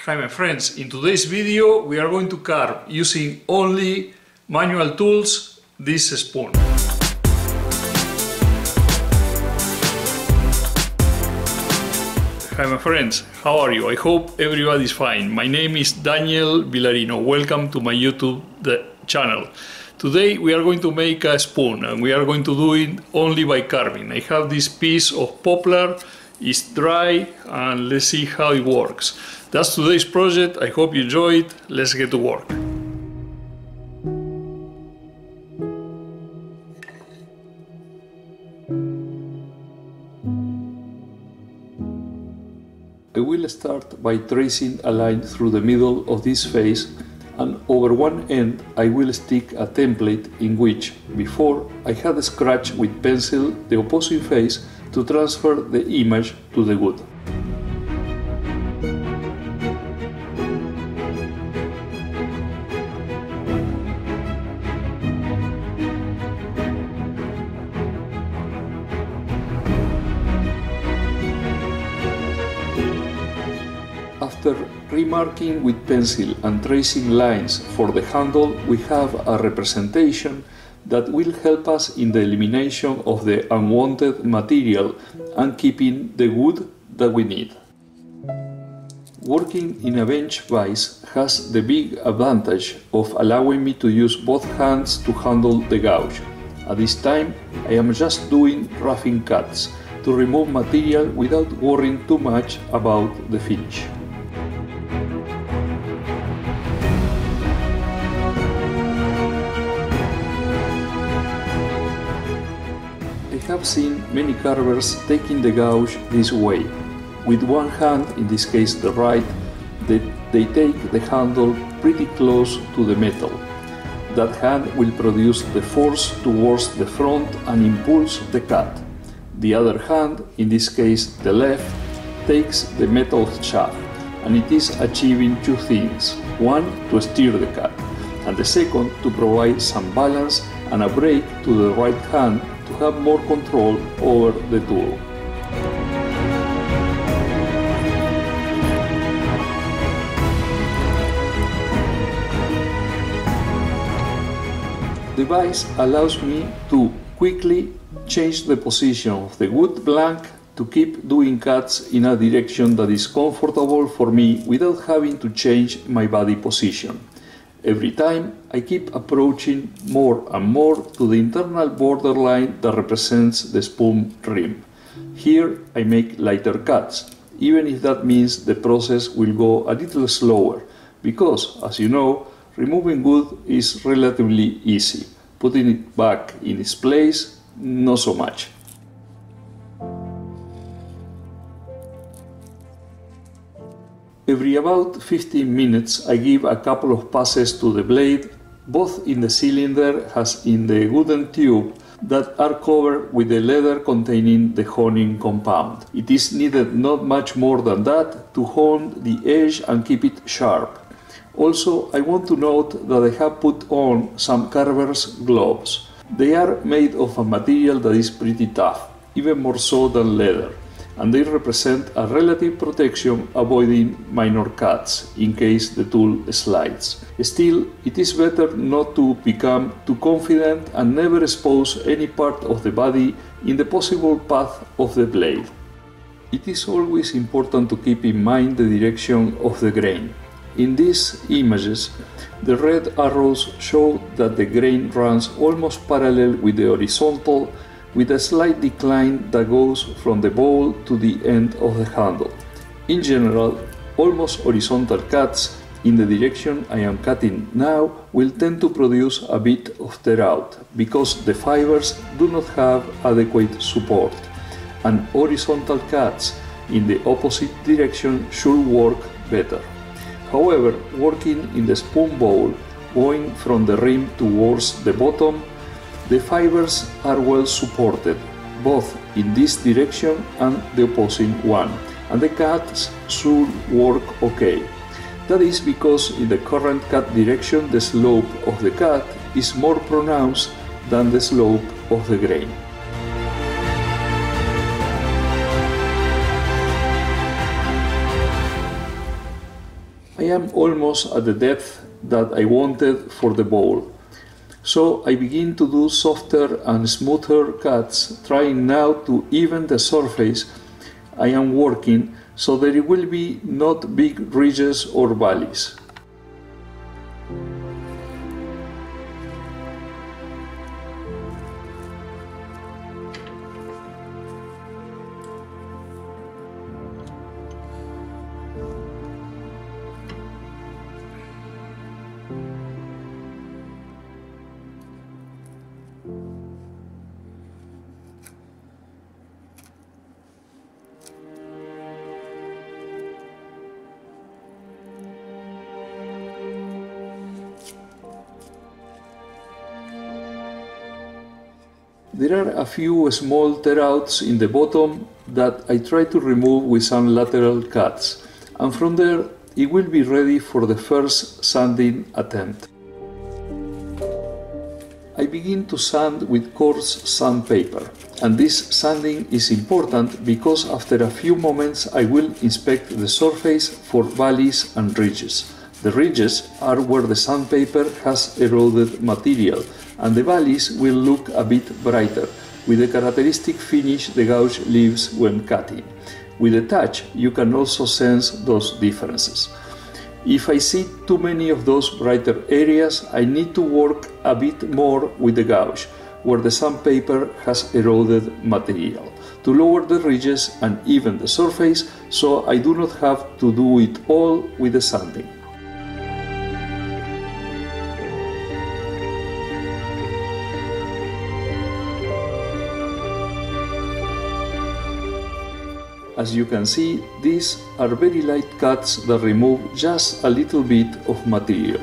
Hi my friends, in today's video we are going to carve using only manual tools this spoon. Hi my friends, how are you? I hope everybody's fine. My name is Daniel Villarino. Welcome to my YouTube channel. Today we are going to make a spoon and we are going to do it only by carving. I have this piece of poplar, it's dry, and let's see how it works. That's today's project. I hope you enjoy it. Let's get to work. I will start by tracing a line through the middle of this face, and over one end I will stick a template in which, before, I had scratched with pencil the opposing face to transfer the image to the wood. After remarking with pencil and tracing lines for the handle, we have a representation that will help us in the elimination of the unwanted material and keeping the wood that we need. Working in a bench vise has the big advantage of allowing me to use both hands to handle the gouge. At this time, I am just doing roughing cuts to remove material without worrying too much about the finish. I have seen many carvers taking the gouge this way. With one hand, in this case the right, they take the handle pretty close to the metal. That hand will produce the force towards the front and impulse the cut. The other hand, in this case the left, takes the metal shaft, and it is achieving two things. One, to steer the cut, and the second, to provide some balance and a break to the right hand to have more control over the tool. The vise allows me to quickly change the position of the wood blank to keep doing cuts in a direction that is comfortable for me without having to change my body position. Every time I keep approaching more and more to the internal borderline that represents the spoon rim. Here I make lighter cuts, even if that means the process will go a little slower, because, as you know, removing wood is relatively easy. Putting it back in its place, not so much. Every about 15 minutes I give a couple of passes to the blade, both in the cylinder as in the wooden tube that are covered with the leather containing the honing compound. It is needed not much more than that to hone the edge and keep it sharp. Also, I want to note that I have put on some carver's gloves. They are made of a material that is pretty tough, even more so than leather, and they represent a relative protection, avoiding minor cuts in case the tool slides. Still, it is better not to become too confident and never expose any part of the body in the possible path of the blade. It is always important to keep in mind the direction of the grain. In these images, the red arrows show that the grain runs almost parallel with the horizontal, with a slight decline that goes from the bowl to the end of the handle. In general, almost horizontal cuts in the direction I am cutting now will tend to produce a bit of tear out, because the fibers do not have adequate support, and horizontal cuts in the opposite direction should work better. However, working in the spoon bowl, going from the rim towards the bottom, the fibers are well supported, both in this direction and the opposing one, and the cuts should work okay. That is because in the current cut direction the slope of the cut is more pronounced than the slope of the grain. am almost at the depth that I wanted for the bowl. So I begin to do softer and smoother cuts, trying now to even the surface I am working so there will be not big ridges or valleys. There are a few small tear-outs in the bottom that I try to remove with some lateral cuts, and from there it will be ready for the first sanding attempt. I begin to sand with coarse sandpaper, and this sanding is important because after a few moments I will inspect the surface for valleys and ridges. The ridges are where the sandpaper has eroded material, and the valleys will look a bit brighter, with the characteristic finish the gouge leaves when cutting. With a touch, you can also sense those differences. If I see too many of those brighter areas, I need to work a bit more with the gouge, where the sandpaper has eroded material, to lower the ridges and even the surface, so I do not have to do it all with the sanding. As you can see, these are very light cuts that remove just a little bit of material.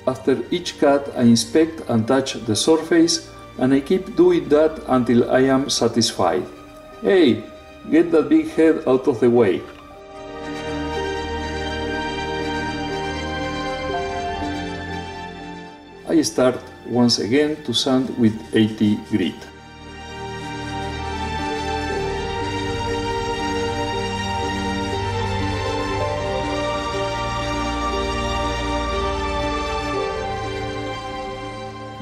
After each cut, I inspect and touch the surface, and I keep doing that until I am satisfied. Hey, get that big head out of the way. I start once again to sand with 80 grit.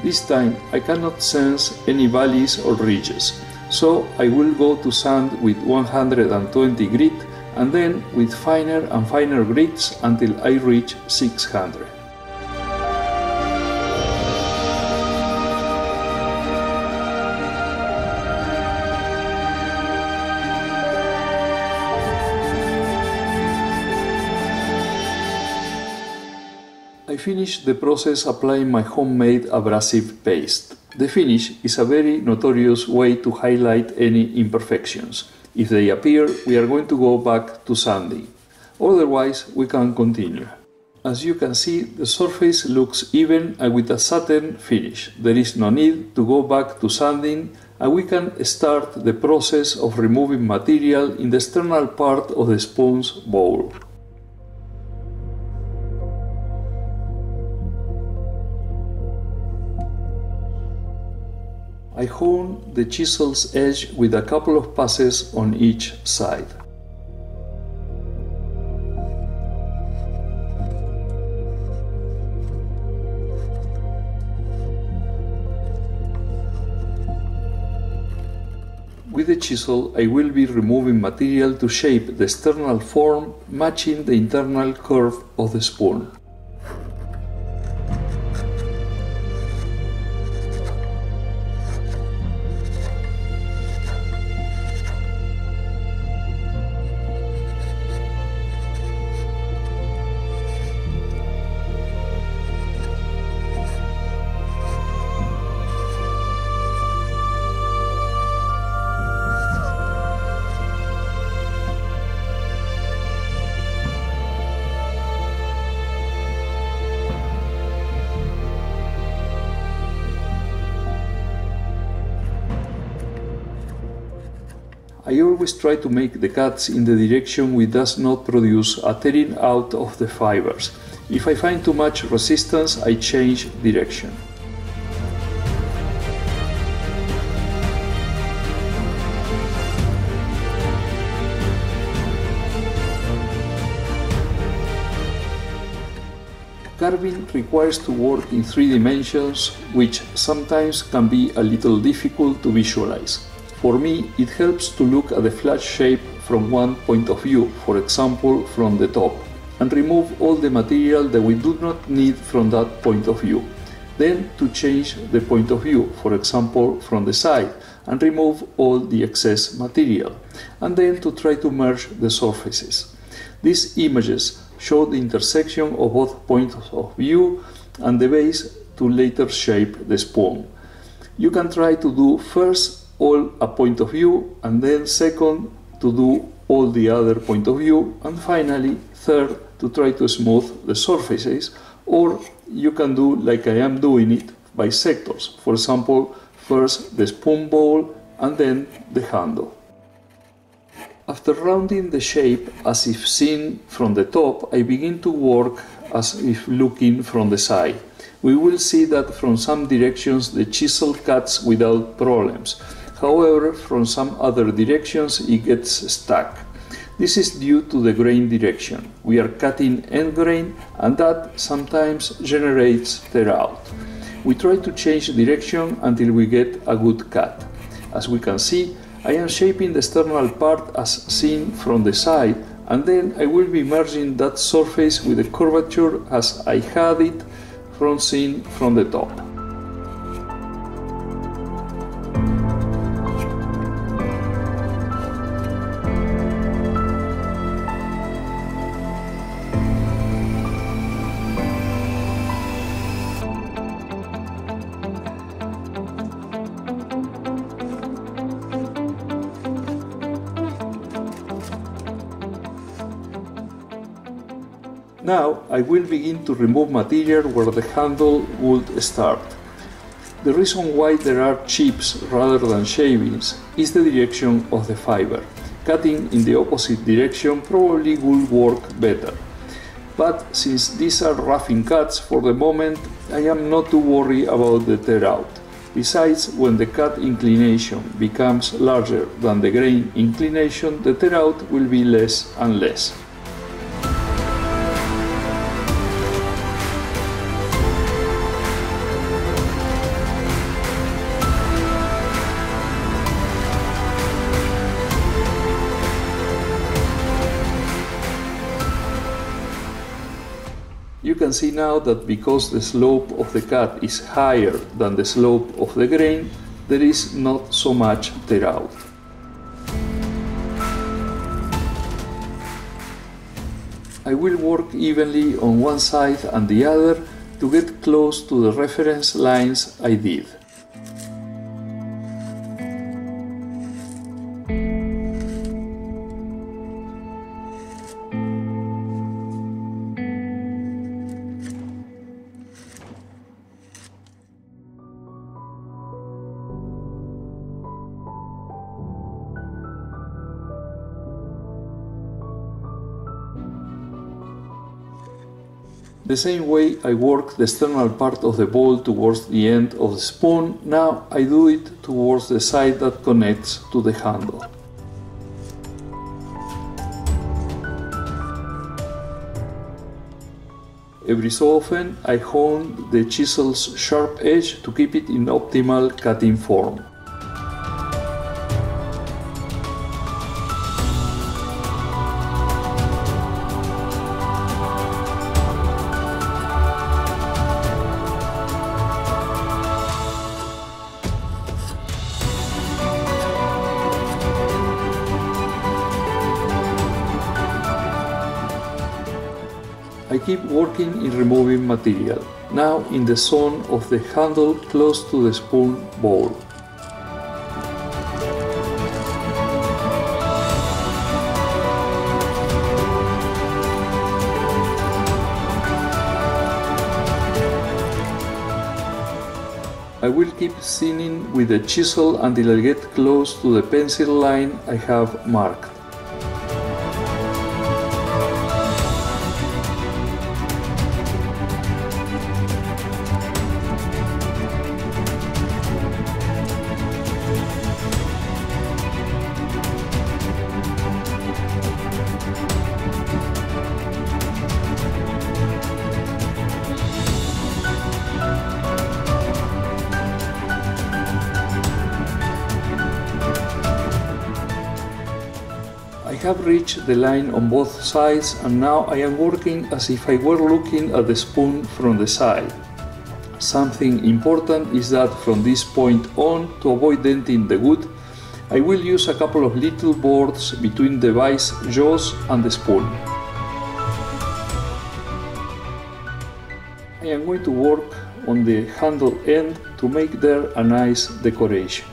This time I cannot sense any valleys or ridges, so I will go to sand with 120 grit and then with finer and finer grits until I reach 600. I finish the process applying my homemade abrasive paste. The finish is a very notorious way to highlight any imperfections. If they appear, we are going to go back to sanding. Otherwise, we can continue. As you can see, the surface looks even and with a satin finish. There is no need to go back to sanding, and we can start the process of removing material in the external part of the spoon's bowl. I hone the chisel's edge with a couple of passes on each side. With the chisel, I will be removing material to shape the external form, matching the internal curve of the spoon. I always try to make the cuts in the direction which does not produce a tearing out of the fibers. If I find too much resistance, I change direction. Carving requires to work in 3 dimensions, which sometimes can be a little difficult to visualize. For me, it helps to look at the flat shape from one point of view, for example from the top, and remove all the material that we do not need from that point of view. Then to change the point of view, for example from the side, and remove all the excess material, and then to try to merge the surfaces. These images show the intersection of both points of view and the base to later shape the spoon. You can try to do first all a point of view, and then second to do all the other point of view, and finally third to try to smooth the surfaces, or you can do like I am doing it by sectors. For example, first the spoon bowl and then the handle. After rounding the shape as if seen from the top, I begin to work as if looking from the side. We will see that from some directions the chisel cuts without problems. However, from some other directions it gets stuck. This is due to the grain direction. We are cutting end grain, and that sometimes generates tear out. We try to change direction until we get a good cut. As we can see, I am shaping the external part as seen from the side, and then I will be merging that surface with the curvature as I had it from seen from the top. Now I will begin to remove material where the handle would start. The reason why there are chips rather than shavings is the direction of the fiber. Cutting in the opposite direction probably would work better. But since these are roughing cuts, for the moment I am not too worried about the tear out. Besides, when the cut inclination becomes larger than the grain inclination, the tear out will be less and less. You can see now that because the slope of the cut is higher than the slope of the grain, there is not so much tear out. I will work evenly on one side and the other to get close to the reference lines I did. The same way I work the external part of the bowl towards the end of the spoon, now I do it towards the side that connects to the handle. Every so often I hone the chisel's sharp edge to keep it in optimal cutting form. I keep working in removing material, now in the zone of the handle close to the spoon bowl. I will keep seaming with the chisel until I get close to the pencil line I have marked. I have reached the line on both sides, and now I am working as if I were looking at the spoon from the side. Something important is that from this point on, to avoid denting the wood, I will use a couple of little boards between the vice jaws and the spoon. I am going to work on the handle end to make there a nice decoration.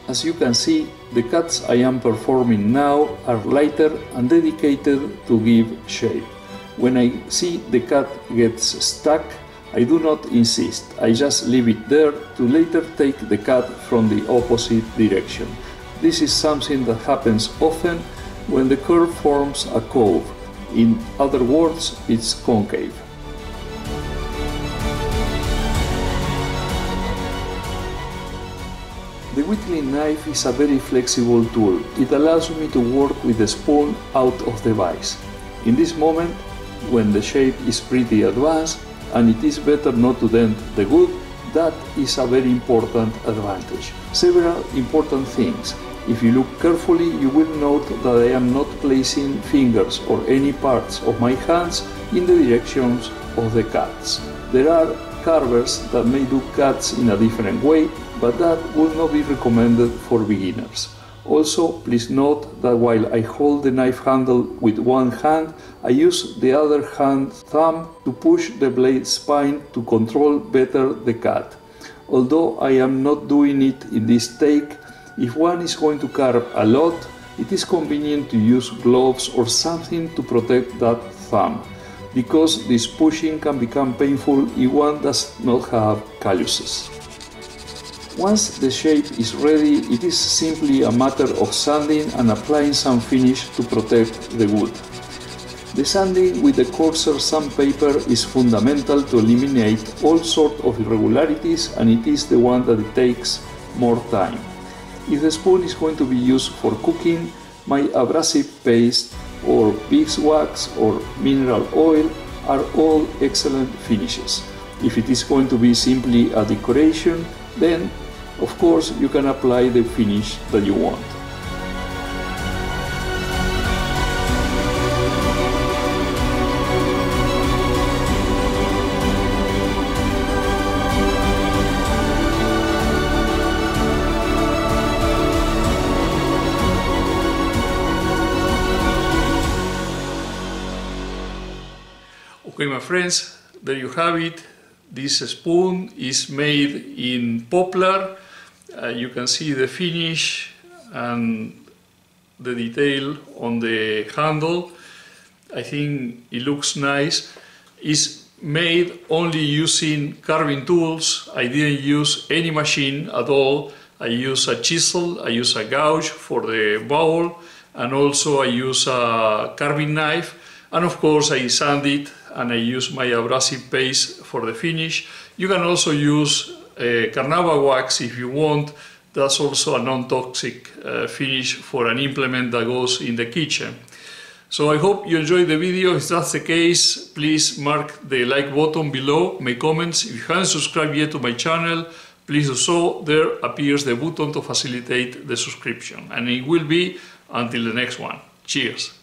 As you can see, the cuts I am performing now are lighter and dedicated to give shape. When I see the cut gets stuck, I do not insist, I just leave it there to later take the cut from the opposite direction. This is something that happens often when the curve forms a cove. In other words, it's concave. The whittling knife is a very flexible tool. It allows me to work with the spoon out of the vise. In this moment, when the shape is pretty advanced and it is better not to dent the wood, that is a very important advantage. Several important things. If you look carefully, you will note that I am not placing fingers or any parts of my hands in the directions of the cuts. There are carvers that may do cuts in a different way, but that would not be recommended for beginners. Also, please note that while I hold the knife handle with one hand, I use the other hand thumb to push the blade spine to control better the cut. Although I am not doing it in this take, if one is going to carve a lot, it is convenient to use gloves or something to protect that thumb, because this pushing can become painful if one does not have calluses. Once the shape is ready, it is simply a matter of sanding and applying some finish to protect the wood. The sanding with the coarser sandpaper is fundamental to eliminate all sorts of irregularities, and it is the one that takes more time. If the spoon is going to be used for cooking, my abrasive paste or beeswax or mineral oil are all excellent finishes. If it is going to be simply a decoration, then of course you can apply the finish that you want. Okay, my friends, there you have it. This spoon is made in poplar. You can see the finish and the detail on the handle. I think it looks nice. It's made only using carving tools. I didn't use any machine at all. I use a chisel, I use a gouge for the bowl, and also I use a carving knife. And of course I sand it and I use my abrasive paste for the finish. You can also use carnauba wax if you want. That's also a non-toxic finish for an implement that goes in the kitchen. So I hope you enjoyed the video. If that's the case, please mark the like button below, make comments. If you haven't subscribed yet to my channel, please do so. There appears the button to facilitate the subscription. And it will be until the next one. Cheers!